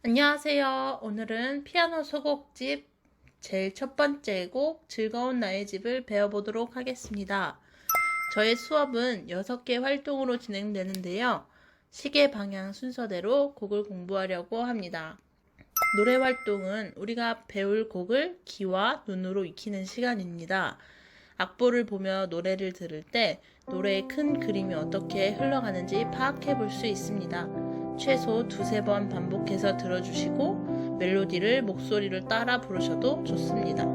안녕하세요. 오늘은 피아노 소곡집 제일 첫 번째 곡 즐거운 나의 집을 배워보도록 하겠습니다. 저의 수업은 6개 활동으로 진행되는데요. 시계 방향 순서대로 곡을 공부하려고 합니다. 노래 활동은 우리가 배울 곡을 귀와 눈으로 익히는 시간입니다. 악보를 보며 노래를 들을 때 노래의 큰 그림이 어떻게 흘러가는지 파악해 볼 수 있습니다. 최소 2~3번 반복해서 들어주시고 멜로디를 목소리를 따라 부르셔도 좋습니다.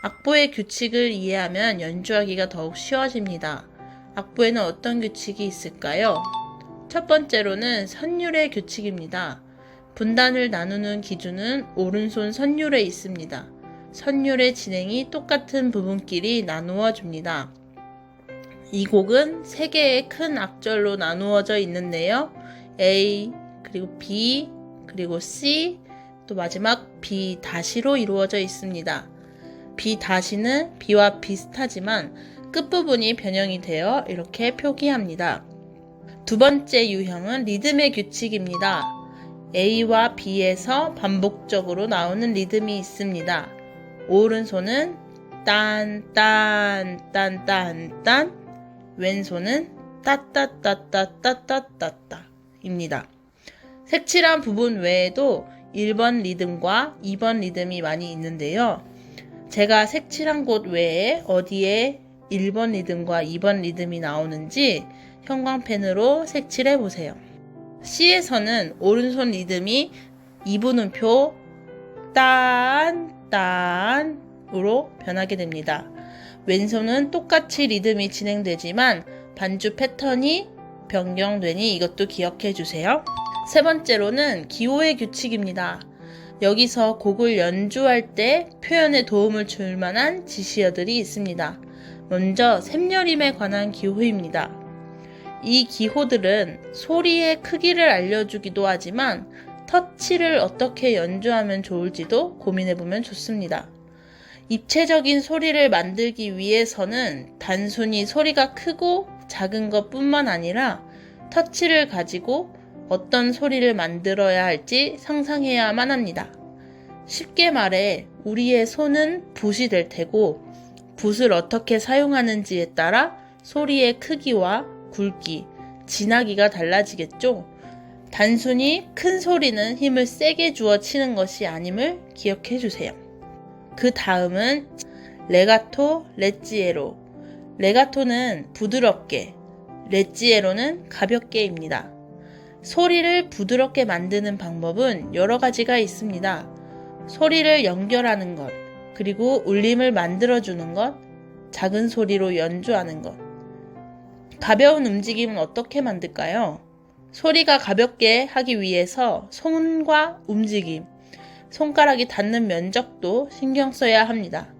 악보의 규칙을 이해하면 연주하기가 더욱 쉬워집니다. 악보에는 어떤 규칙이 있을까요? 첫 번째로는 선율의 규칙입니다. 분단을 나누는 기준은 오른손 선율에 있습니다. 선율의 진행이 똑같은 부분끼리 나누어 줍니다. 이 곡은 3개의 큰 악절로 나누어져 있는데요. A, 그리고 B, 그리고 C, 또 마지막 B 다시로 이루어져 있습니다. B 다시는 B와 비슷하지만 끝부분이 변형이 되어 이렇게 표기합니다. 두 번째 유형은 리듬의 규칙입니다. A와 B에서 반복적으로 나오는 리듬이 있습니다. 오른손은 딴, 딴, 딴, 딴, 딴, 왼손은 따따따따따따따따 입니다. 색칠한 부분 외에도 1번 리듬과 2번 리듬이 많이 있는데요. 제가 색칠한 곳 외에 어디에 1번 리듬과 2번 리듬이 나오는지 형광펜으로 색칠해 보세요. C에서는 오른손 리듬이 2분음표 딴, 딴으로 변하게 됩니다. 왼손은 똑같이 리듬이 진행되지만 반주 패턴이 변경되니 이것도 기억해 주세요. 세 번째로는 기호의 규칙입니다. 여기서 곡을 연주할 때 표현에 도움을 줄 만한 지시어들이 있습니다. 먼저 샘여림에 관한 기호입니다. 이 기호들은 소리의 크기를 알려주기도 하지만 터치를 어떻게 연주하면 좋을지도 고민해보면 좋습니다. 입체적인 소리를 만들기 위해서는 단순히 소리가 크고 작은 것뿐만 아니라 터치를 가지고 어떤 소리를 만들어야 할지 상상해야만 합니다. 쉽게 말해 우리의 손은 붓이 될 테고 붓을 어떻게 사용하는지에 따라 소리의 크기와 굵기, 진하기가 달라지겠죠. 단순히 큰 소리는 힘을 세게 주어 치는 것이 아님을 기억해 주세요. 그 다음은 레가토, 레찌에로. 레가토는 부드럽게, 레찌에로는 가볍게입니다. 소리를 부드럽게 만드는 방법은 여러 가지가 있습니다. 소리를 연결하는 것, 그리고 울림을 만들어주는 것, 작은 소리로 연주하는 것. 가벼운 움직임은 어떻게 만들까요? 소리가 가볍게 하기 위해서 손과 움직임, 손가락이 닿는 면적도 신경 써야 합니다.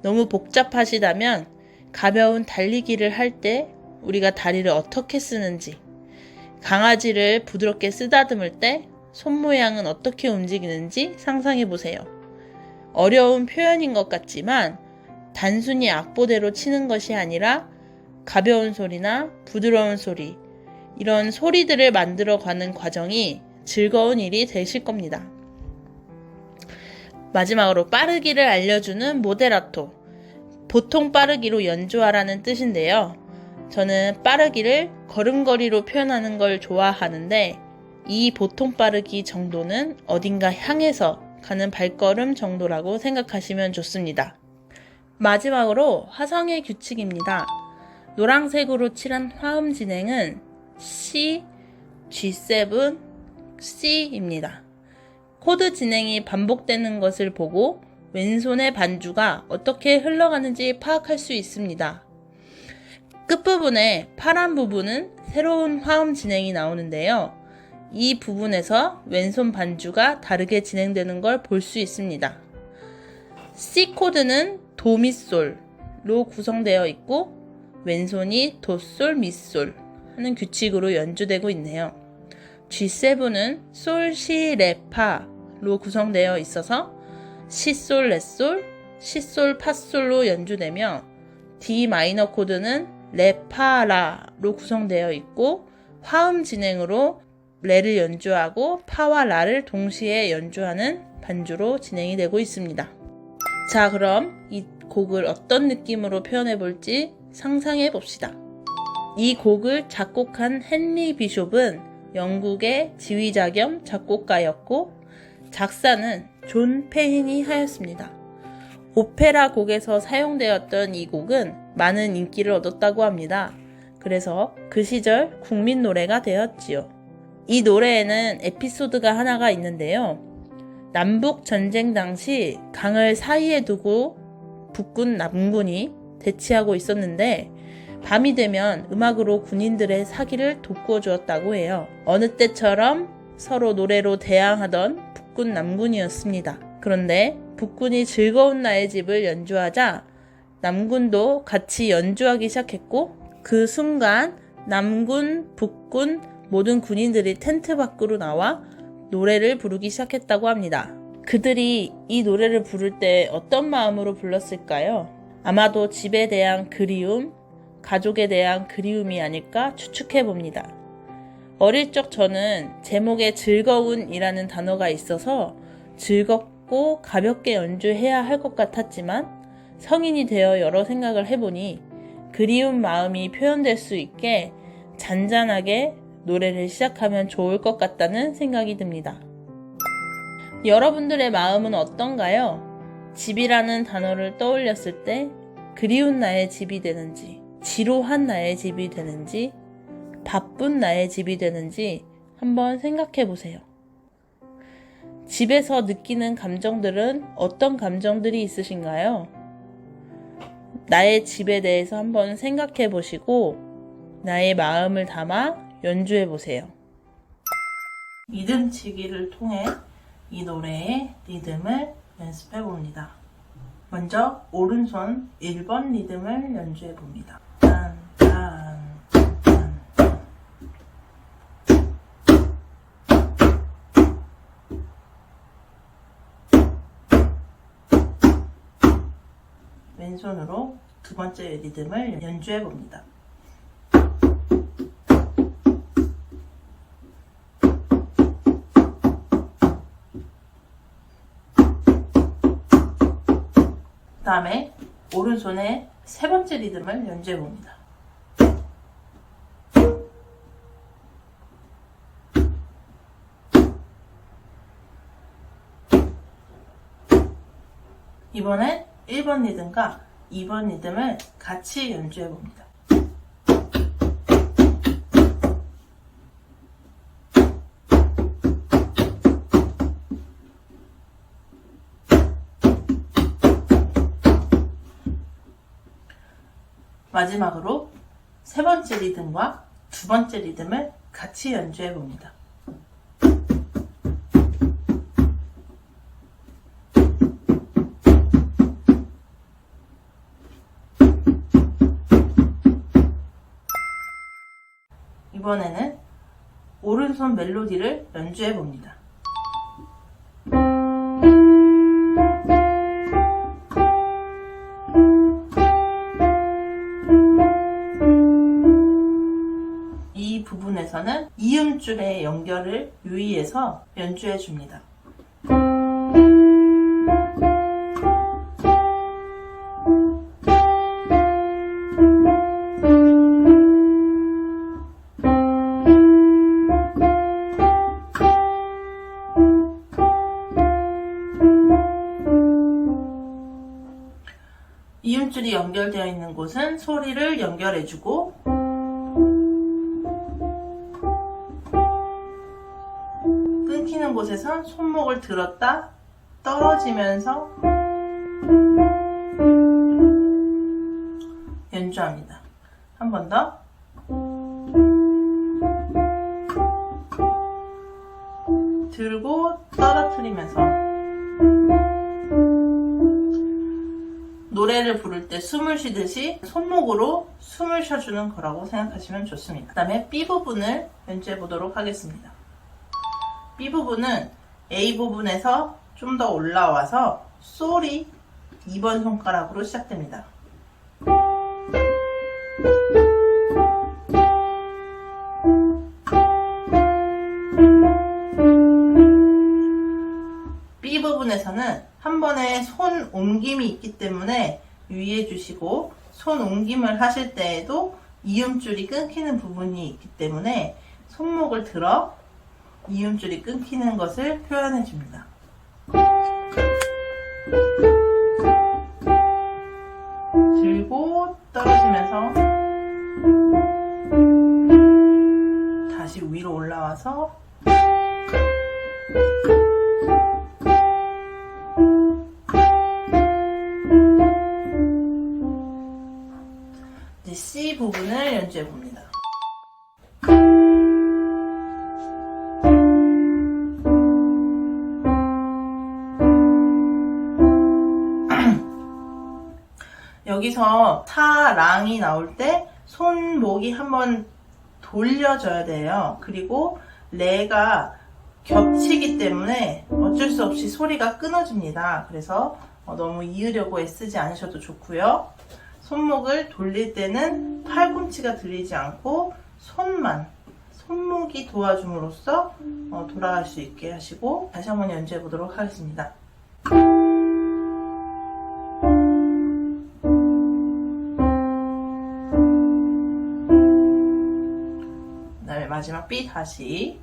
너무 복잡하시다면 가벼운 달리기를 할 때 우리가 다리를 어떻게 쓰는지, 강아지를 부드럽게 쓰다듬을 때 손 모양은 어떻게 움직이는지 상상해 보세요. 어려운 표현인 것 같지만 단순히 악보대로 치는 것이 아니라 가벼운 소리나 부드러운 소리, 이런 소리들을 만들어가는 과정이 즐거운 일이 되실 겁니다. 마지막으로 빠르기를 알려주는 모데라토. 보통 빠르기로 연주하라는 뜻인데요. 저는 빠르기를 걸음걸이로 표현하는 걸 좋아하는데 이 보통 빠르기 정도는 어딘가 향해서 가는 발걸음 정도라고 생각하시면 좋습니다. 마지막으로 화성의 규칙입니다. 노란색으로 칠한 화음 진행은 C, G7, C입니다. 코드 진행이 반복되는 것을 보고 왼손의 반주가 어떻게 흘러가는지 파악할 수 있습니다. 끝부분에 파란 부분은 새로운 화음 진행이 나오는데요. 이 부분에서 왼손 반주가 다르게 진행되는 걸 볼 수 있습니다. C 코드는 도, 미, 솔로 구성되어 있고 왼손이 도, 솔, 미, 솔 하는 규칙으로 연주되고 있네요. G7은 솔, 시, 레, 파로 구성되어 있어서 시, 솔, 레, 솔, 시, 솔, 파, 솔로 연주되며 D 마이너 코드는 레, 파, 라로 구성되어 있고 화음 진행으로 레를 연주하고 파와 라를 동시에 연주하는 반주로 진행이 되고 있습니다. 자, 그럼 이 곡을 어떤 느낌으로 표현해 볼지 상상해 봅시다. 이 곡을 작곡한 헨리 비숍은 영국의 지휘자 겸 작곡가였고 작사는 존 페인이 하였습니다. 오페라 곡에서 사용되었던 이 곡은 많은 인기를 얻었다고 합니다. 그래서 그 시절 국민 노래가 되었지요. 이 노래에는 에피소드가 하나가 있는데요. 남북 전쟁 당시 강을 사이에 두고 북군 남군이 대치하고 있었는데 밤이 되면 음악으로 군인들의 사기를 돋구어 주었다고 해요. 어느 때처럼 서로 노래로 대항하던 북군 남군이었습니다. 그런데 북군이 즐거운 나의 집을 연주하자 남군도 같이 연주하기 시작했고 그 순간 남군, 북군 모든 군인들이 텐트 밖으로 나와 노래를 부르기 시작했다고 합니다. 그들이 이 노래를 부를 때 어떤 마음으로 불렀을까요? 아마도 집에 대한 그리움, 가족에 대한 그리움이 아닐까 추측해 봅니다. 어릴 적 저는 제목에 즐거운이라는 단어가 있어서 즐겁고 가볍게 연주해야 할 것 같았지만 성인이 되어 여러 생각을 해보니 그리운 마음이 표현될 수 있게 잔잔하게 노래를 시작하면 좋을 것 같다는 생각이 듭니다. 여러분들의 마음은 어떤가요? 집이라는 단어를 떠올렸을 때 그리운 나의 집이 되는지, 지루한 나의 집이 되는지, 바쁜 나의 집이 되는지 한번 생각해 보세요. 집에서 느끼는 감정들은 어떤 감정들이 있으신가요? 나의 집에 대해서 한번 생각해 보시고 나의 마음을 담아 연주해 보세요. 리듬치기를 통해 이 노래의 리듬을 연습해 봅니다. 먼저 오른손 1번 리듬을 연주해 봅니다. 딴, 딴, 딴, 딴. 왼손으로 두 번째 리듬을 연주해 봅니다. 그 다음에 오른손에 세 번째 리듬을 연주해 봅니다. 이번엔 1번 리듬과 2번 리듬을 같이 연주해 봅니다. 마지막으로 세 번째 리듬과 두 번째 리듬을 같이 연주해 봅니다. 이번에는 오른손 멜로디를 연주해 봅니다. 이 부분에서는 이음줄의 연결을 유의해서 연주해 줍니다. 이음줄이 연결되어 있는 곳은 소리를 연결해주고 끊기는 곳에 곳에선 손목을 들었다 떨어지면서 연주합니다. 한 번 더. 들고 떨어뜨리면서 노래를 부를 때 숨을 쉬듯이 손목으로 숨을 쉬어주는 거라고 생각하시면 좋습니다. 그 다음에 B 부분을 연주해 보도록 하겠습니다. B 부분은 A 부분에서 좀 더 올라와서 솔이 2번 손가락으로 시작됩니다. B 부분에서는 한 번에 손 옮김이 있기 때문에 유의해 주시고, 손 옮김을 하실 때에도 이음줄이 끊기는 부분이 있기 때문에 손목을 들어 이음줄이 끊기는 것을 표현해 줍니다. 들고 떨어지면서 다시 위로 올라와서 이제 C 부분을 연주해 봅니다. 여기서 사랑이 나올 때 손목이 한번 돌려줘야 돼요. 그리고 레가 겹치기 때문에 어쩔 수 없이 소리가 끊어집니다. 그래서 너무 이으려고 애쓰지 않으셔도 좋고요. 손목을 돌릴 때는 팔꿈치가 들리지 않고 손목이 도와줌으로써 돌아갈 수 있게 하시고, 다시 한번 연주해 보도록 하겠습니다. 그 다음에 마지막 B 다시.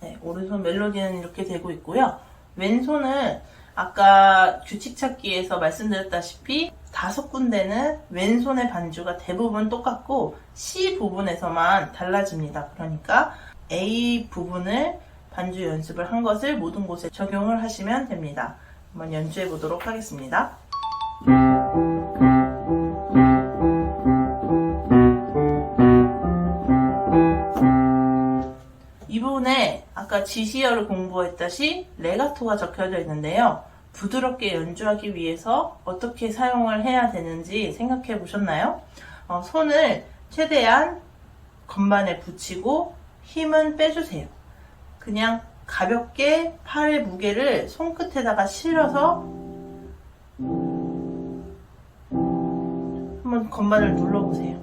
네, 오른손 멜로디는 이렇게 되고 있고요. 왼손은 아까 규칙 찾기에서 말씀드렸다시피 5군데는 왼손의 반주가 대부분 똑같고 C 부분에서만 달라집니다. 그러니까 A 부분을 반주 연습을 한 것을 모든 곳에 적용을 하시면 됩니다. 한번 연주해 보도록 하겠습니다. 이 부분에 아까 지시어를 공부했다시 레가토가 적혀져 있는데요. 부드럽게 연주하기 위해서 어떻게 사용을 해야 되는지 생각해 보셨나요? 손을 최대한 건반에 붙이고 힘은 빼주세요. 그냥 가볍게 팔의 무게를 손끝에다가 실어서 한번 건반을 눌러보세요.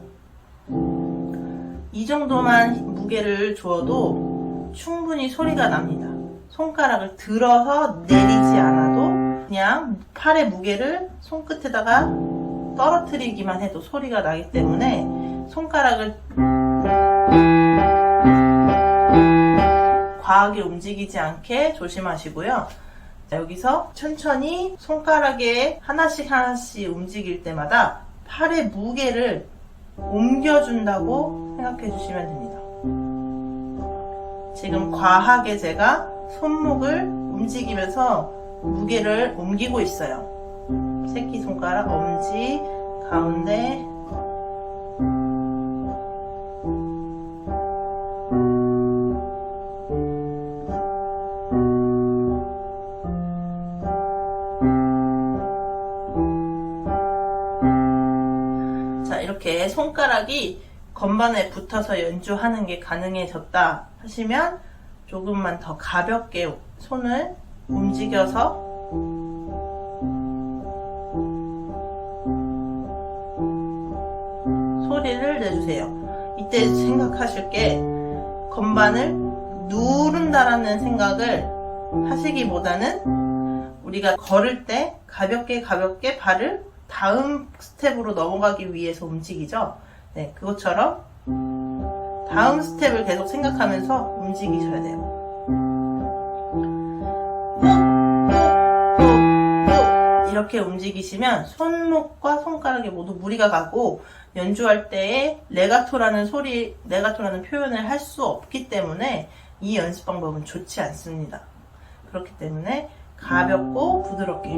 이 정도만 무게를 주어도 충분히 소리가 납니다. 손가락을 들어서 내리지 않아도 그냥 팔의 무게를 손끝에다가 떨어뜨리기만 해도 소리가 나기 때문에 손가락을 과하게 움직이지 않게 조심하시고요. 자, 여기서 천천히 손가락에 하나씩 움직일 때마다 팔의 무게를 옮겨준다고 생각해 주시면 됩니다. 지금 과하게 제가 손목을 움직이면서 무게를 옮기고 있어요. 새끼손가락, 엄지, 가운데, 자, 이렇게 손가락이 건반에 붙어서 연주하는 게 가능해졌다 하시면 조금만 더 가볍게 손을 움직여서 소리를 내주세요. 이때 생각하실 게 건반을 누른다라는 생각을 하시기보다는 우리가 걸을 때 가볍게 발을 다음 스텝으로 넘어가기 위해서 움직이죠. 네, 그것처럼 다음 스텝을 계속 생각하면서 움직이셔야 돼요. 이렇게 움직이시면 손목과 손가락에 모두 무리가 가고 연주할 때에 레가토라는 표현을 할 수 없기 때문에 이 연습 방법은 좋지 않습니다. 그렇기 때문에 가볍고 부드럽게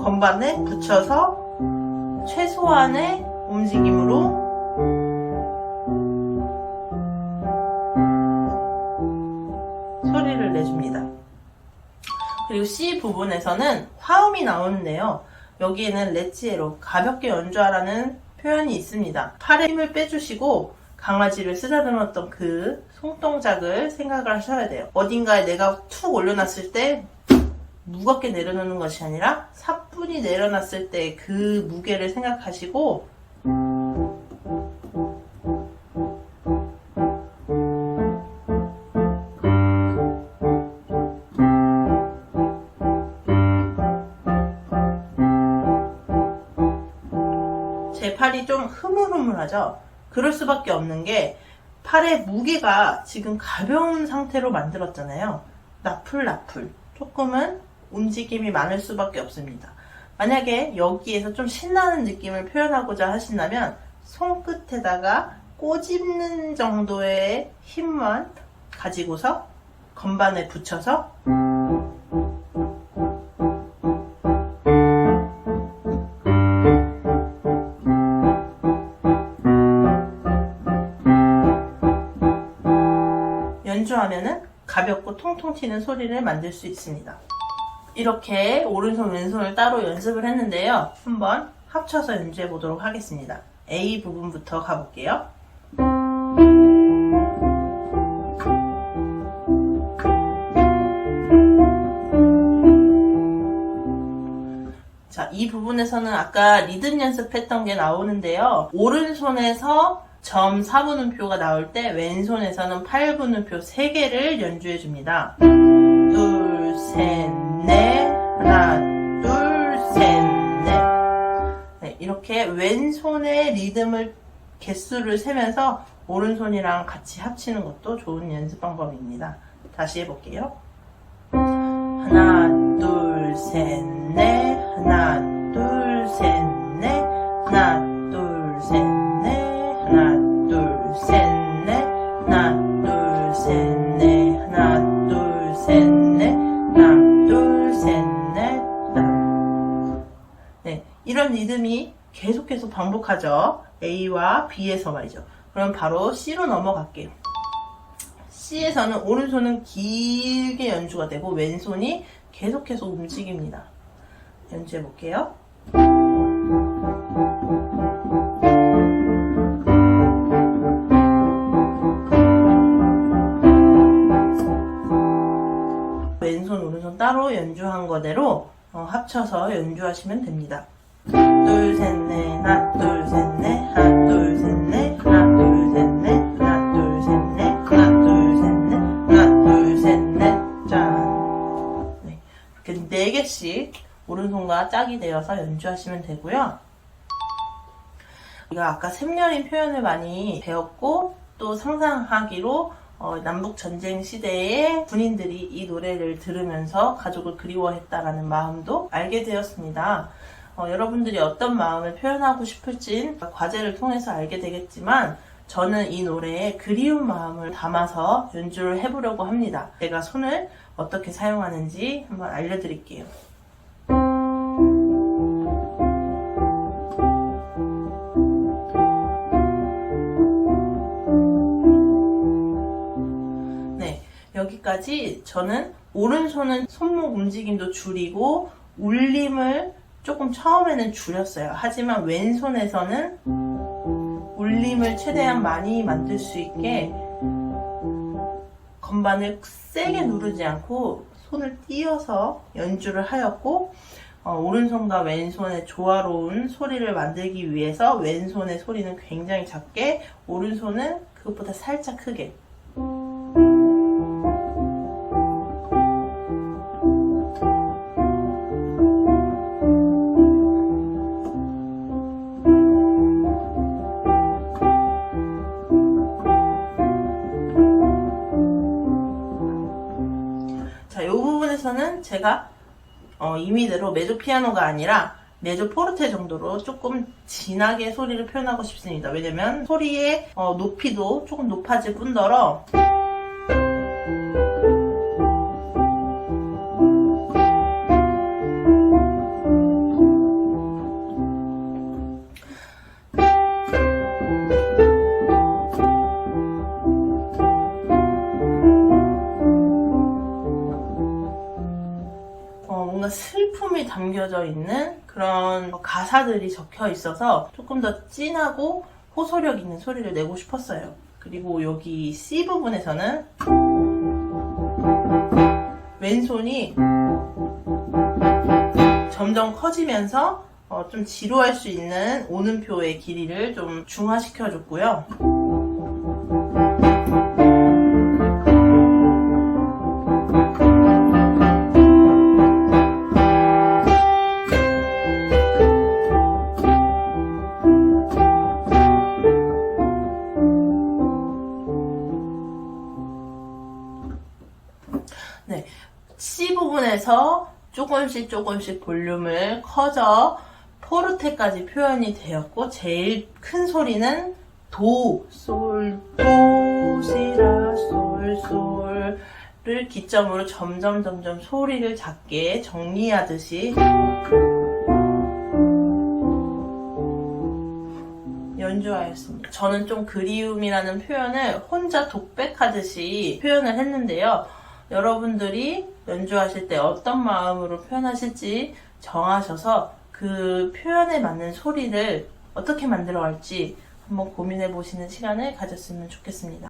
건반에 붙여서 최소한의 움직임으로 소리를 내줍니다. 그리고 C 부분에서는 화음이 나오는데요. 여기에는 레치에로 가볍게 연주하라는 표현이 있습니다. 팔에 힘을 빼주시고 강아지를 쓰다듬었던 그 손동작을 생각을 하셔야 돼요. 어딘가에 내가 툭 올려놨을 때 무겁게 내려놓는 것이 아니라 사뿐히 내려놨을 때 그 무게를 생각하시고 제 팔이 좀 흐물흐물하죠? 그럴 수밖에 없는 게 팔의 무게가 지금 가벼운 상태로 만들었잖아요. 나풀나풀 조금은 움직임이 많을 수밖에 없습니다. 만약에 여기에서 좀 신나는 느낌을 표현하고자 하신다면 손끝에다가 꼬집는 정도의 힘만 가지고서 건반에 붙여서 연주하면은 가볍고 통통 튀는 소리를 만들 수 있습니다. 이렇게 오른손 왼손을 따로 연습을 했는데요. 한번 합쳐서 연주해 보도록 하겠습니다. A 부분부터 가볼게요. 자, 이 부분에서는 아까 리듬 연습했던 게 나오는데요. 오른손에서 점 4분음표가 나올 때 왼손에서는 8분음표 3개를 연주해 줍니다. 둘, 셋, 넷, 하나, 둘, 셋, 넷. 네, 이렇게 왼손의 리듬을 개수를 세면서 오른손이랑 같이 합치는 것도 좋은 연습 방법입니다. 다시 해볼게요. 하나, 둘, 셋, 넷, 하나, 둘, 셋, 넷, 하나, 둘, 셋, 넷. 하나, 둘, 셋, 넷, 하나, 둘, 셋, 넷, 하나, 둘, 셋, 넷, 하나, 둘, 셋, 넷, 네, 이런 리듬이 계속해서 반복하죠. A와 B에서 말이죠. 그럼 바로 C로 넘어갈게요. C에서는 오른손은 길게 연주가 되고 왼손이 계속해서 움직입니다. 연주해 볼게요. 왼손, 오른손 따로 연주한 거대로 합쳐서 연주하시면 됩니다. 둘, 셋, 넷, 하나, 둘, 셋, 넷, 하나, 둘, 셋, 넷, 하나, 둘, 셋, 넷, 하나, 둘, 셋, 넷, 하나, 둘, 셋, 넷, 하나, 둘, 셋, 넷, 짠. 네, 이렇게 4개씩 오른손과 짝이 되어서 연주하시면 되고요. 우리가 아까 샘열인 표현을 많이 배웠고 또 상상하기로 남북전쟁 시대에 군인들이 이 노래를 들으면서 가족을 그리워했다라는 마음도 알게 되었습니다. 여러분들이 어떤 마음을 표현하고 싶을진 과제를 통해서 알게 되겠지만 저는 이 노래에 그리운 마음을 담아서 연주를 해보려고 합니다. 제가 손을 어떻게 사용하는지 한번 알려드릴게요. 여기까지 저는 오른손은 손목 움직임도 줄이고 울림을 조금 처음에는 줄였어요. 하지만 왼손에서는 울림을 최대한 많이 만들 수 있게 건반을 세게 누르지 않고 손을 띄어서 연주를 하였고 오른손과 왼손의 조화로운 소리를 만들기 위해서 왼손의 소리는 굉장히 작게 오른손은 그것보다 살짝 크게 자, 이 부분에서는 소리가 이미대로 메조 피아노가 아니라 메조 포르테 정도로 조금 진하게 소리를 표현하고 싶습니다. 왜냐면 소리의 높이도 조금 높아질 뿐더러 뭔가 슬픔이 담겨져 있는 그런 가사들이 적혀 있어서 조금 더 진하고 호소력 있는 소리를 내고 싶었어요. 그리고 여기 C 부분에서는 왼손이 점점 커지면서 좀 지루할 수 있는 오음표의 길이를 좀 중화시켜 줬고요. 네, C 부분에서 조금씩 볼륨을 커져 포르테까지 표현이 되었고, 제일 큰 소리는 도, 솔, 도, 시라, 솔, 솔을 기점으로 점점 소리를 작게 정리하듯이 연주하였습니다. 저는 좀 그리움이라는 표현을 혼자 독백하듯이 표현을 했는데요. 여러분들이 연주하실 때 어떤 마음으로 표현하실지 정하셔서 그 표현에 맞는 소리를 어떻게 만들어 갈지 한번 고민해 보시는 시간을 가졌으면 좋겠습니다.